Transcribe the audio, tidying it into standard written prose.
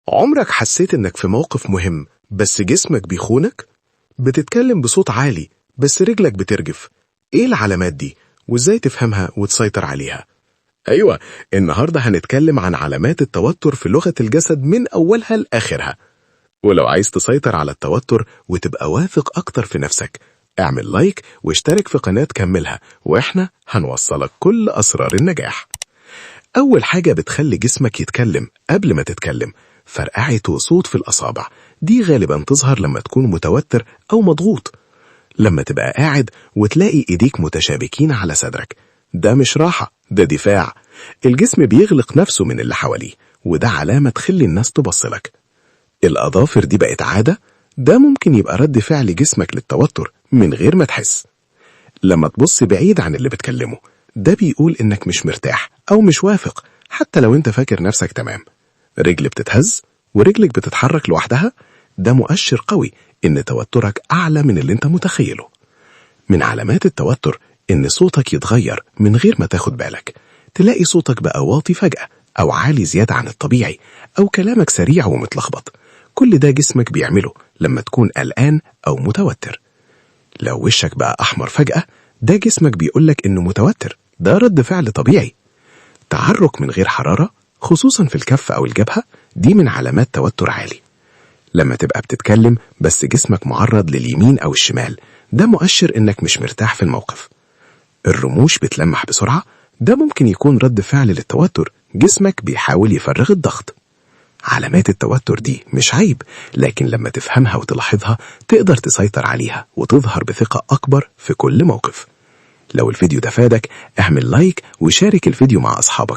عمرك حسيت إنك في موقف مهم بس جسمك بيخونك؟ بتتكلم بصوت عالي بس رجلك بترجف. إيه العلامات دي؟ وإزاي تفهمها وتسيطر عليها؟ أيوة، النهاردة هنتكلم عن علامات التوتر في لغة الجسد من أولها لآخرها. ولو عايز تسيطر على التوتر وتبقى واثق أكتر في نفسك، اعمل لايك واشترك في قناة كملها، وإحنا هنوصلك كل أسرار النجاح. أول حاجة بتخلي جسمك يتكلم قبل ما تتكلم: فرقعة وصوت في الأصابع. دي غالبا تظهر لما تكون متوتر أو مضغوط. لما تبقى قاعد وتلاقي إيديك متشابكين على صدرك، ده مش راحة، ده دفاع. الجسم بيغلق نفسه من اللي حواليه، وده علامة تخلي الناس تبصلك. الأظافر دي بقت عادة، ده ممكن يبقى رد فعل جسمك للتوتر من غير ما تحس. لما تبص بعيد عن اللي بتكلمه، ده بيقول إنك مش مرتاح أو مش واثق، حتى لو أنت فاكر نفسك تمام. رجل بتتهز ورجلك بتتحرك لوحدها، ده مؤشر قوي إن توترك أعلى من اللي أنت متخيله. من علامات التوتر إن صوتك يتغير من غير ما تاخد بالك. تلاقي صوتك بقى واطي فجأة، أو عالي زيادة عن الطبيعي، أو كلامك سريع ومتلخبط. كل ده جسمك بيعمله لما تكون قلقان أو متوتر. لو وشك بقى أحمر فجأة، ده جسمك بيقولك إنه متوتر، ده رد فعل طبيعي. تعرك من غير حرارة، خصوصا في الكف أو الجبهة، دي من علامات توتر عالي. لما تبقى بتتكلم بس جسمك معرض لليمين أو الشمال، ده مؤشر إنك مش مرتاح في الموقف. الرموش بتلمح بسرعة، ده ممكن يكون رد فعل للتوتر، جسمك بيحاول يفرغ الضغط. علامات التوتر دي مش عيب، لكن لما تفهمها وتلاحظها تقدر تسيطر عليها وتظهر بثقة أكبر في كل موقف. لو الفيديو ده فادك، اعمل لايك وشارك الفيديو مع أصحابك،